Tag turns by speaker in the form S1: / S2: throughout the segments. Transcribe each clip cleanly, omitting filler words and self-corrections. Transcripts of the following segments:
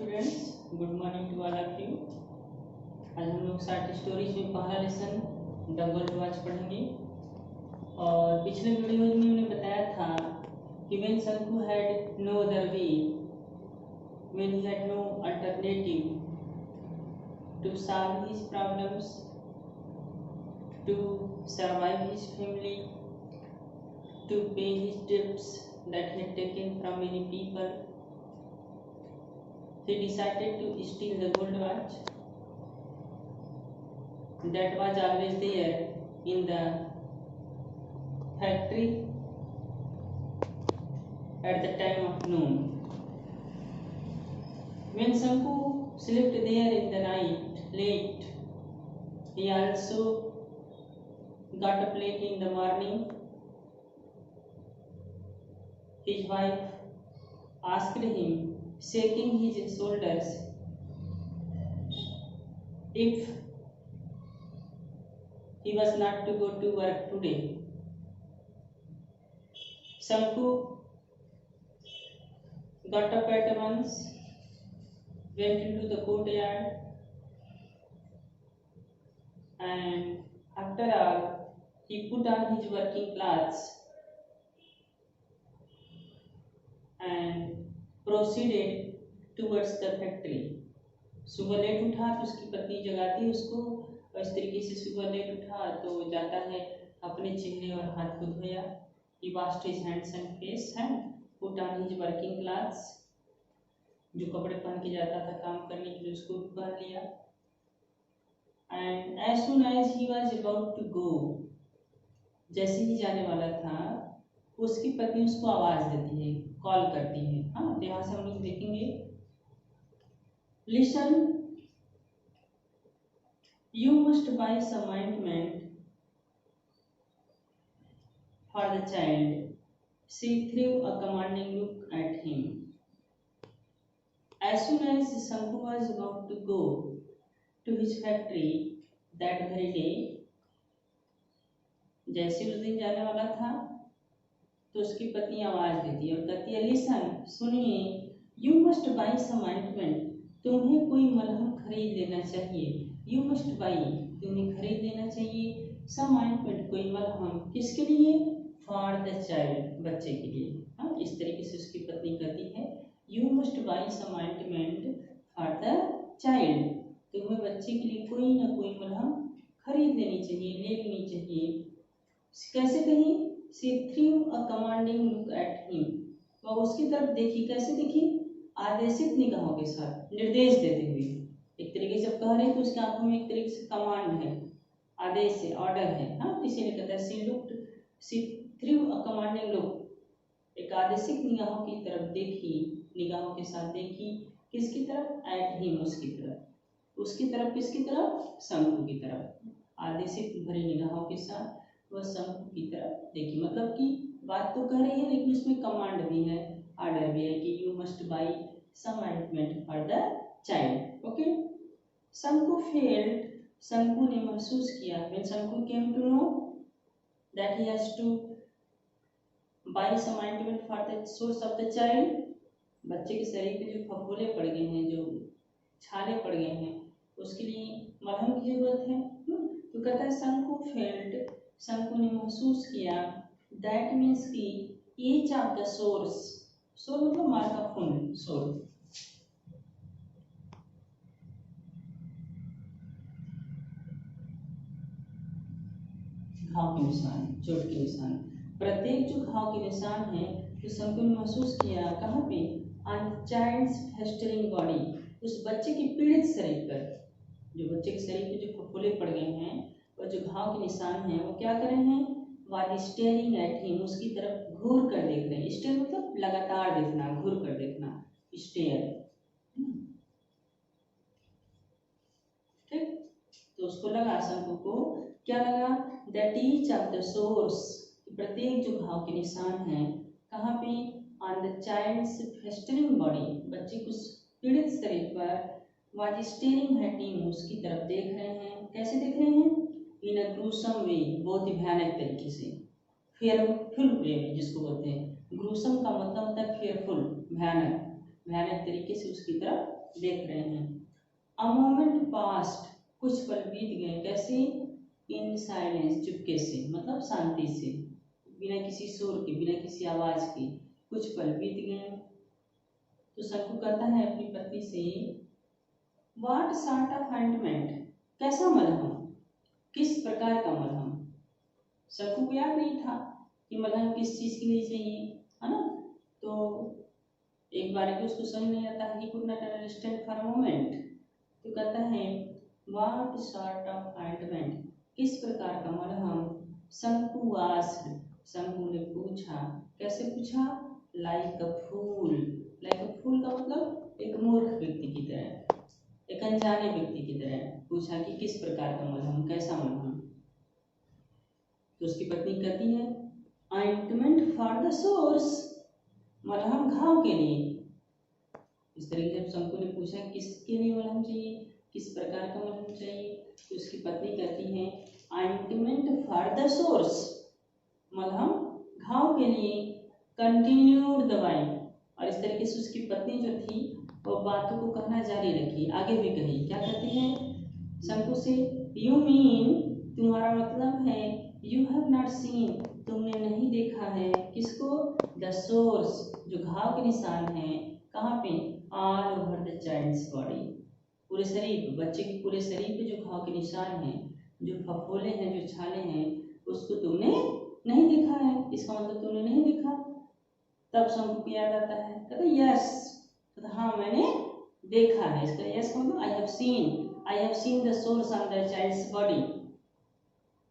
S1: Students, good morning to all of you. आज हम लोग शॉर्ट स्टोरीज में पहला लेसन द गोल्ड वॉच पढ़ेंगे। और पिछले वीडियो में मैंने बताया था कि when Shanku had no other way, when he had no alternative to solve his problems, to survive his family, to pay his debts that he had taken from many people, he decided to steal the gold watch that was always there in the factory at the time of noon. When Shanku slept there in the night late, he also got up late in the morning. His wife asked him, shaking his shoulders, if he was not to go to work today. Shanku got up at once, went into the courtyard, and after all, he put on his working clothes and proceeded towards the factory. सुबह late उठा तो उसकी पत्नी जगाती है उसको, और इस तरीके से सुबह लेट उठा तो जाता है, अपने चेहरे और हाथ को धोया। He washed his hands and face and put on his working clothes, जो कपड़े पहन के जाता था काम करने के लिए उसको भी पहन लिया। And as soon as he was about to go, जैसे ही जाने वाला था, उसकी पत्नी उसको आवाज देती है, कॉल करती है। हाँ, तो यहाँ से हम लोग देखेंगे, listen, you must buy some ointment for the child. She threw a commanding look at him. As soon as Shanku was about to go to his factory that very day, जैसे उस दिन जाने वाला था तो उसकी पत्नी आवाज देती है और कहती है, लिसन, सुनिए, you must buy some ointment, तुम्हें कोई मलहम खरीद लेना चाहिए। यू मस्ट बाई, तुम्हें खरीद लेना चाहिए, सम ऑइंटमेंट, कोई मलहम, किसके लिए? फॉर द चाइल्ड, बच्चे के लिए। हाँ, इस तरीके से उसकी पत्नी कहती है, you must buy some ointment for the child, तुम्हें बच्चे के लिए कोई ना कोई मलहम खरीद लेनी चाहिए, ले लेनी चाहिए। कैसे कहीं? She threw a commanding look at him. वह उसकी तरफ देखी, कैसे देखी? आदेशित निगाहों के साथ, निर्देश देते हुए। एक तरीके से कह रहे हैं तो उसकी आंखों में एक तरीके से कमांड है, आदेश है, ऑर्डर है। हाँ, इसीलिए कहता है she threw a commanding look, एक आदेशित निगाहों की तरफ देखी, निगाहों के साथ देखी, किसकी तरफ? at him, उसकी तरफ। उसकी तरफ किसकी तरफ? शंकु की तरफ। आदेशित भरी निगाहों के साथ वह शंकु की तरफ देखी। मतलब कि बात तो कह रही है लेकिन उसमें कमांड भी है, ऑर्डर भी है कि you must buy some ointment for the child. Okay, Shanku felt, Shanku ने महसूस किया, when Shanku came to know that he has to buy some ointment for the sores of the child, बच्चे के शरीर पे जो फफोले पड़ गए हैं, जो छाले पड़ गए हैं, उसके लिए मलहम की जरूरत है। तो कहता है शंकु फेल्ट, शंकु ने महसूस किया, दैट मीन्स की ईच ऑफ द सोर्स, सोर मतलब मार का खून, सोर, घाव के निशान, चोट के निशान, प्रत्येक जो घाव के निशान है तो शंकु ने महसूस किया, कहाँ पे? ऑन चाइल्ड्स फेस्टरिंग बॉडी, उस बच्चे के पीड़ित शरीर पर, जो बच्चे के शरीर पे जो फफोले पड़ गए हैं और जो घाव के निशान हैं, वो क्या कर रहे हैं? वाज स्टेयरिंग एट हिम, उसकी तरफ घूर कर देख रहे हैं। स्टेयर मतलब लगातार देखना, घूर कर देखना, स्टेयर। ठीक, तो उसको लगा, शंकु को क्या लगा? That each of the source, प्रत्येक जो घाव के निशान हैं, कहाँ पे? On the child's festering body, बच्चे को पीड़ित शरीर पर, वाज स्टेयरिंग एट हिम, उसकी तरफ देख रहे हैं। कैसे देख रहे हैं? इन अ ग्रूसम वे, बहुत ही भयानक तरीके से, फेयरफुल वे, जिसको बोलते हैं। ग्रूसम का मतलब होता है फेयरफुल, भयानक, भयानक तरीके से उसकी तरफ देख रहे हैं। अ मोमेंट पास्ट, कुछ पल बीत गए, कैसे? इन साइलेंस, चुपके से, मतलब शांति से, बिना किसी शोर के, बिना किसी आवाज के कुछ पल बीत गए। तो शंकु कहता है अपनी पत्नी से, व्हाट सॉर्ट ऑफ ऑइंटमेंट, कैसा मलहम, किस प्रकार का मलहम। शंकु को याद नहीं था कि मलहम किस चीज के लिए चाहिए, है ना। तो एक बार भी उसको समझ नहीं आता, he could not understand for a moment. तो कहता है व्हाट सॉर्ट ऑफ ऑइंटमेंट, किस प्रकार का मलहम। शंकु आस्क्ड, शंकु ने पूछा, कैसे पूछा? लाइक अ फूल, लाइक अ फूल का मतलब एक मूर्ख व्यक्ति की तरह, एक अनजाने व्यक्ति की तरह पूछा कि किस प्रकार का मलहम, कैसा मलहम। तो उसकी पत्नी कहती है ऑइंटमेंट फॉर द सोर्स, मलहम घाव के लिए। इस तरीके से शंकु ने पूछा किसके लिए मलहम चाहिए, किस प्रकार का मलहम चाहिए। तो उसकी पत्नी कहती है ऑइंटमेंट फॉर द सोर्स, मलहम घाव के लिए। कंटिन्यूड दवाई, और इस तरीके से उसकी पत्नी जो थी वो बातों को कहना जारी रखी, आगे भी कही। क्या कहती है शंकु से? यू मीन, तुम्हारा मतलब है, यू हैव नॉट सीन, तुमने नहीं देखा है, किसको? द सोर्स, जो घाव के निशान है, कहाँ पे? All over the child's body, पूरे शरीर पे, बच्चे के पूरे शरीर पे जो घाव के निशान हैं, जो फफोले हैं, जो छाले हैं, उसको तुमने नहीं देखा है। इसका मतलब तुमने नहीं देखा। तब शंकु को याद आता है, कहता यस, हाँ मैंने देखा है। इसका यस का मतलब I have seen the sores on the child's body,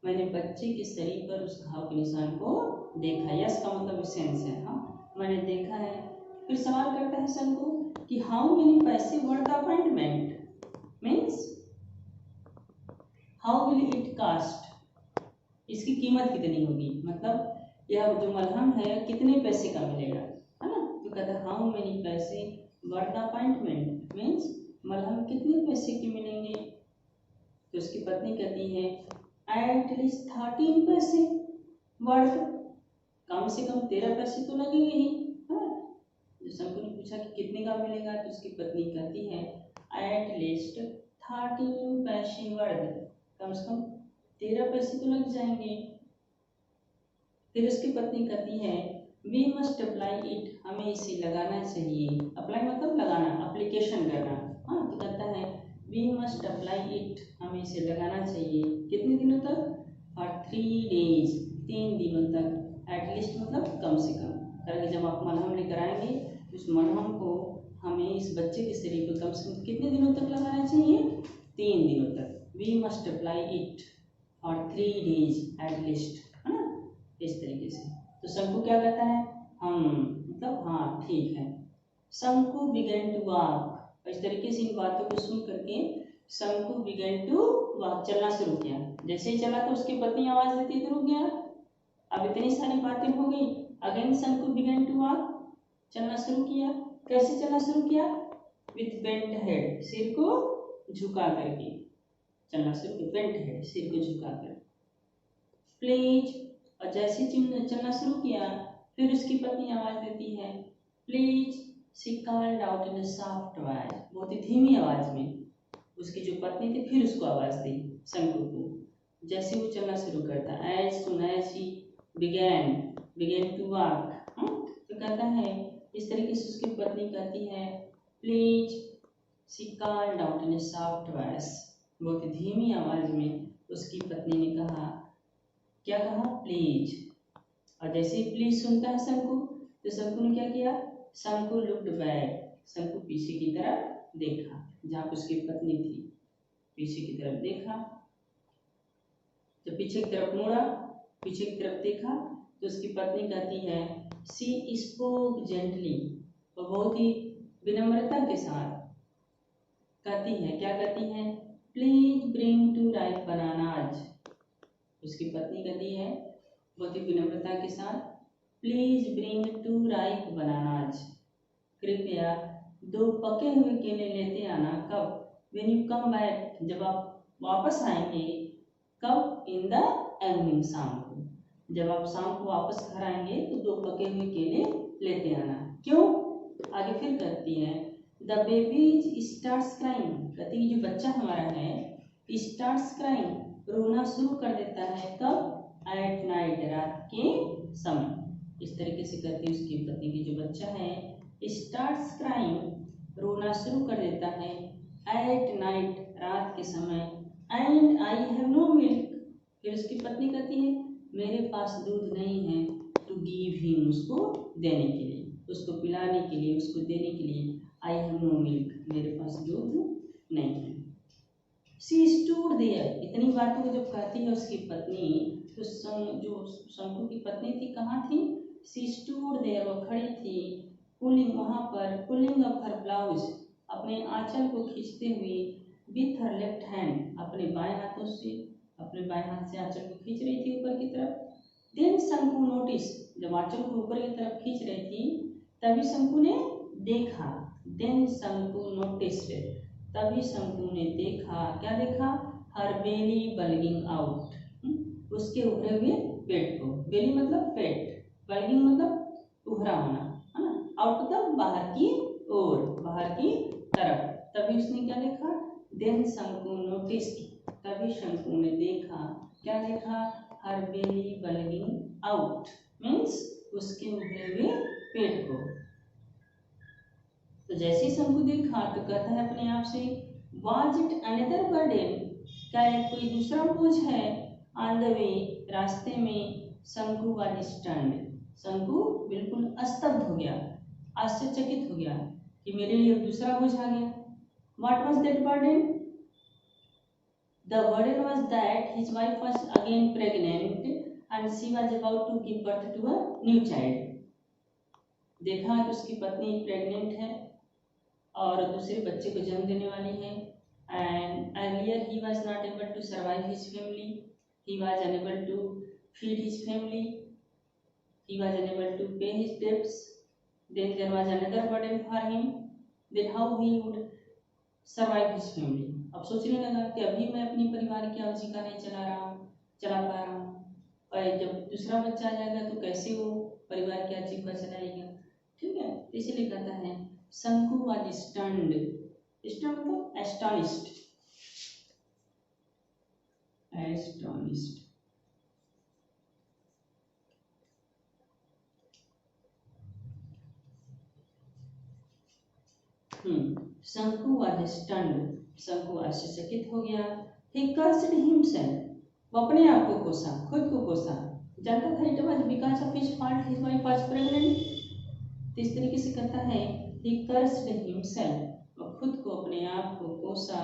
S1: मैंने बच्चे के शरीर पर उस घाव के निशान को देखा। यस का मतलब सेंस है, हाँ मैंने देखा है। फिर सवाल करता है शंकु कि हाउ मेनी पैसे worth the appointment, means how will it cost, इसकी कीमत कितनी होगी, मतलब यह जो मलहम है कितने पैसे का मिलेगा, है ना। तो कहता है हाउ मेनी पैसे वर्थ द अपॉइंटमेंट, मीन्स मलहम कितने पैसे के मिलेंगे। तो उसकी पत्नी कहती है एट लीस्ट 13 पैसे वर्थ, कम से कम 13 पैसे तो लगेंगे ही, है। जो शंकु ने पूछा कि कितने का मिलेगा, तो उसकी पत्नी कहती है एट लीस्ट 13 पैसे वर्थ, कम से कम 13 पैसे तो लग जाएंगे। फिर उसकी पत्नी कहती है वी मस्ट अप्लाई इट, हमें इसे लगाना चाहिए। अप्लाई मतलब लगाना, अप्लीकेशन करना, हाँ। तो कहता है वी मस्ट अप्लाई इट, हमें इसे लगाना चाहिए। कितने दिनों तक? फॉर 3 days, 3 दिनों तक। एटलीस्ट मतलब कम से कम, करके जब आप मलहम लेकर आएंगे उस मलहम को हमें इस बच्चे के शरीर पर कम से कम कितने दिनों तक लगाना चाहिए? 3 दिनों तक। We must apply it for 3 days at least, है ना, इस तरीके से। तो शंकु क्या कहता है? हम, मतलब हाँ ठीक है। शंकु बिगेन टू वॉक, इस तरीके से इन बातों को सुन करके शंकु बिगेन टू वॉक, चलना शुरू किया। जैसे ही चला तो उसकी पत्नी आवाज देती तो रुक गया। अब इतनी सारी बातें हो गई, अगेन शंकु बिगेन टू वॉक, चलना शुरू किया। कैसे चलना शुरू किया? विथ बेंट हेड, सिर को झुका करके चलना शुरू किया। बेंट हेड, सिर को झुका कर। प्लीज, और जैसे चलना शुरू किया फिर उसकी पत्नी आवाज देती है please, she called out in a soft voice, बहुत ही धीमी आवाज में उसकी जो पत्नी थी फिर उसको आवाज दी शंकु को। जैसे वो चलना शुरू करता, as soon as he began to walk, तो कहता है इस तरीके से उसकी पत्नी कहती है please, she called out in a soft voice, बहुत ही धीमी आवाज में उसकी पत्नी ने कहा, क्या कहा? प्लीज। और जैसे ही प्लीज सुनता है शंकु, तो शंकु ने क्या किया? शंकु लुक्ड बैक, शंकु पीछे की तरफ देखा, जहाँ पर उसकी पत्नी थी, पीछे की तरफ देखा। जब पीछे की तरफ मुड़ा, पीछे की तरफ देखा, तो उसकी पत्नी कहती है शी स्पोक जेंटली, और बहुत ही विनम्रता के साथ कहती है, क्या कहती है? प्लीज ब्रिंग 2 ripe bananas, उसकी पत्नी कहती है बहुत ही विनम्रता के साथ प्लीज ब्रिंग 2 ripe bananas, कृपया 2 पके हुए केले लेते आना। कब? व्हेन यू कम बैक, जब आप वापस आएंगे। कब? इन द इवनिंग, शाम को, जब आप शाम को वापस घर आएंगे तो 2 पके हुए केले लेते आना। क्यों? आगे फिर कहती है द बेबी स्टार्ट्स क्राइंग, कहती है जो बच्चा हमारा है स्टार्ट्स क्राइंग, रोना शुरू कर देता है कब, एट नाइट, रात के समय। इस तरीके से कहती है उसकी पत्नी की जो बच्चा है स्टार्ट्स क्राइंग, रोना शुरू कर देता है एट नाइट, रात के समय, and I have no milk, फिर उसकी पत्नी कहती है मेरे पास दूध नहीं है टू गिव हिम, उसको देने के लिए, उसको पिलाने के लिए, उसको देने के लिए, आई हैव नो मिल्क, मेरे पास दूध नहीं है। सी स्टूड देयर, इतनी बातों को जब कहती है उसकी पत्नी तो जो शंकु की पत्नी थी कहाँ थी, सी स्टूड देयर, वो खड़ी थी, पुलिंग, वहाँ पर, पुलिंग अप हर ब्लाउज, अपने आंचल को खींचते हुए, विथ हर लेफ्ट हैंड, अपने बाएं हाथों से, अपने बाएं हाथ से आंचल को खींच रही थी ऊपर की तरफ। देन शंकु नोटिस, जब आंचल को ऊपर की तरफ खींच रही थी तभी शंकु ने देखा, देन शंकु नोटिस, तभी शंकु ने देखा, क्या देखा, हर बेली बल्गिंग आउट, उसके उभरे हुए पेट को, बेली मतलब पेट, बल्गिंग मतलब उभरा होना, है ना, आउट मतलब बाहर की ओर, बाहर की तरफ। तभी उसने क्या देखा, देन शंकु नोटिस, तभी शंकु ने देखा, क्या देखा, हर बेली बल्गिंग आउट, मीन्स उसके उभरे हुए पेट को। तो जैसे ही शंकु देखा तो कहता है अपने आप से, वाज इट अनदर बर्डन, क्या एक कोई दूसरा बोझ है, ऑन द वे, रास्ते में, शंकु वाज स्टन्ड, शंकु बिल्कुल स्तब्ध हो गया, आश्चर्यचकित हो गया कि मेरे लिए दूसरा बोझ आ गया। What was that burden, the burden was that his wife was again pregnant and she was about to give birth to a new child, देखा कि उसकी पत्नी प्रेग्नेंट है और दूसरे बच्चे को जन्म देने वाली है, and earlier he was not able to survive his family, he was unable to feed his family, he was unable to pay his debts, then there was another burden for him, then how he would survive his family। अब सोचने लगा कि अभी मैं अपनी परिवार की आजीविका नहीं चला पा रहा हूँ, और जब दूसरा बच्चा आ जाएगा तो कैसे वो परिवार की आजीविका चलाएगा, ठीक है। इसीलिए कहता है शंकु वाज स्टन्ड, स्टन्ड मतलब एस्टॉनिश्ड, एस्टॉनिश्ड। शंकु वाज स्टन्ड, शंकु आश्चर्यचकित हो गया। ही कर्स्ड हिमसेल्फ, वो अपने आप को कोसा, खुद को कोसा, जानता था it was because of his fault his wife was pregnant, तो इस तरीके से कहता है ही कर्स्ड हिमसेल्फ, वो खुद को, अपने आप को कोसा,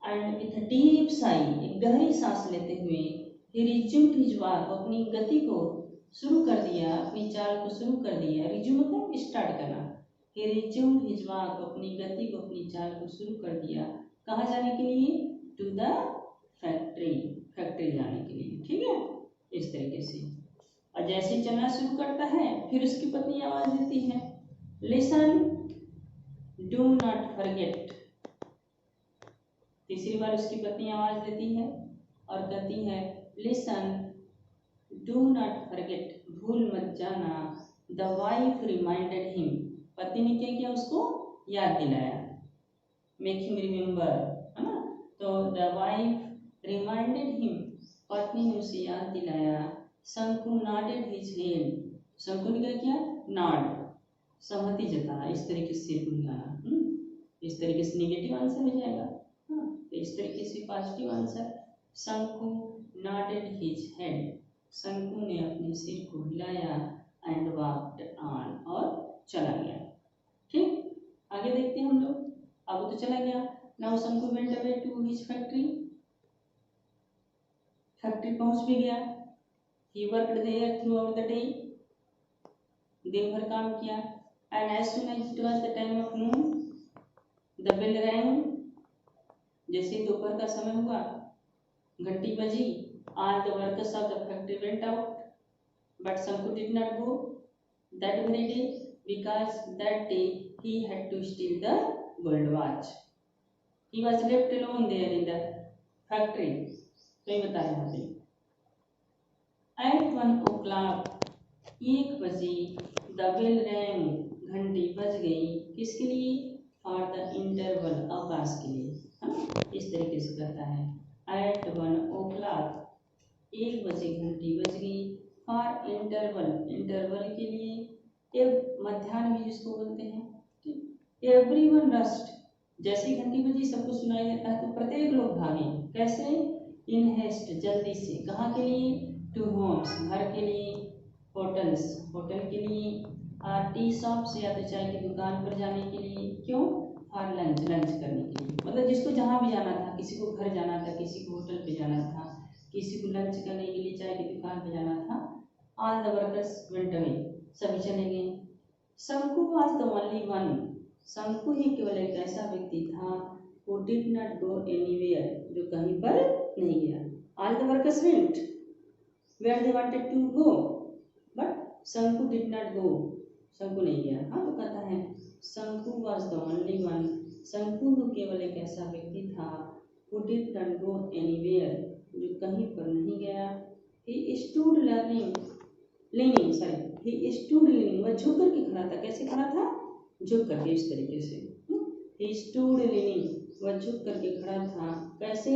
S1: एंड विथ डीप साई, एक गहरी सांस लेते हुए, ही रिज्यूम्ड हिज वॉक, अपनी गति को शुरू कर दिया, अपनी चाल को शुरू कर दिया, रिज्यूम मतलब स्टार्ट करना, he resumed his walk, अपनी गति को, अपनी चाल को शुरू कर दिया, कहाँ जाने के लिए, टू द फैक्ट्री, फैक्ट्री जाने के लिए, ठीक है, इस तरीके से। और जैसे ही चलना शुरू करता है फिर उसकी पत्नी आवाज देती है, लिसन डू नॉट फॉरगेट, तीसरी बार उसकी पत्नी आवाज देती है और कहती है लिसन डू नॉट फॉरगेट, भूल मत जाना, द वाइफ रिमाइंडेड हिम, पति ने क्या किया, उसको याद दिलाया, मेक हिम रिमेम्बर, है ना, तो द वाइफ रिमाइंडेड हिम, पत्नी ने उसे याद दिलाया, शंकु नॉडेड हिज हेड, शंकु ने क्या किया, नॉड, सहमति जताना, इस तरीके से सिर को हिलाना, इस तरीके से नेगेटिव आंसर हो जाएगा, तो इस तरीके से पॉजिटिव आंसर, शंकु नॉडेड हिज हेड, शंकु ने अपने सिर को हिलाया, एंड वॉक्ड ऑन, और चला गया, ठीक। आगे देखते हैं हम लोग, अब तो चला गया, now Shanku went away to his factory, factory पहुंच भी गया, he worked there throughout the day, दिन भर काम किया, and as soon as it was the time of noon, the bell rang, जैसे दोपहर का समय हुआ, घंटी बजी, all the workers of the factory went out, but Shanku did not go that very day, because that day he had to steal the gold watch, he was left alone there in the factory, तो ये बता रहे हैं at 1 o'clock, 1 बजे, the bell rang, घंटी बज गई, किसके लिए? फॉर द इंटरवल, अवकाश के लिए, है ना, इस तरीके से कहता है। एट 1 o'clock, 1 बजे घंटी बज गई। फॉर इंटरवल, इंटरवल के लिए, एक मध्याह्न भी जिसको बोलते हैं। एवरीवन रस्ट, जैसे घंटी बजी सबको सुनाई देता है तो प्रत्येक लोग भागे, कैसे? इन हेस्ट, जल्दी से, कहाँ के लिए? टू होम्स, घर के लिए। होटल्स, होटल के लिए। टी शॉप्स, या तो चाय की दुकान पर जाने के लिए। क्यों? फॉर लंच, लंच करने के लिए, मतलब जिसको जहाँ भी जाना था, किसी को घर जाना था, किसी को होटल पे जाना था, किसी को लंच करने के लिए चाय की दुकान पे जाना था। All the workers went away, सभी चले गए। शंकु वाज द ओनली वन, शंकु ही केवल एक ऐसा व्यक्ति था who did not go anywhere, जो कहीं पर नहीं गया। All the workers went where they wanted to go, but शंकु did not go, शंकु नहीं गया। हाँ, तो कहता है शंकु was the only one, शंकु ही केवल एक ऐसा व्यक्ति था who did not go anywhere, जो कहीं पर नहीं गया। He stood leaning, वह झुक करके खड़ा था। कैसे खड़ा था? झुक करके, इस तरीके से। He stood leaning, वह झुक करके खड़ा था। कैसे?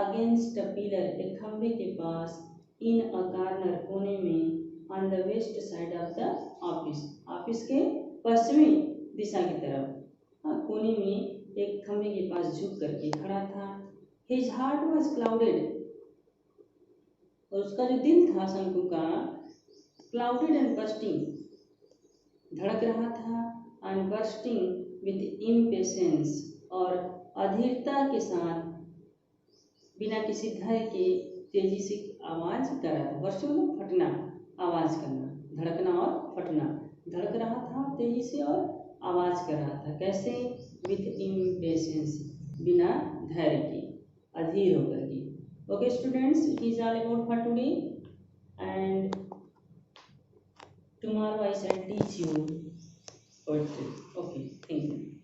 S1: Against a pillar, एक खंभे के पास। In a corner, कोने में। On the west side of the office, office के पश्चिमी दिशा की तरफ, हाँ, कोने में एक खंभे के पास झुक करके खड़ा था। His heart was clouded, और उसका जो दिल था शंकु का, clouded and bursting, धड़क रहा था, and bursting with impatience, और अधीरता के साथ, बिना किसी धैर्य के तेजी से आवाज कर रहा था। बर्स्ट मतलब फटना, आवाज करना, धड़कना और फटना। धड़क रहा था तेजी से और आवाज कर रहा था। कैसे? विथ इम्पेशेंस, बिना धैर्य के, अधीर होकर के। Okay students, it is all about for today, and tomorrow I shall teach you poetry. Okay, thank you.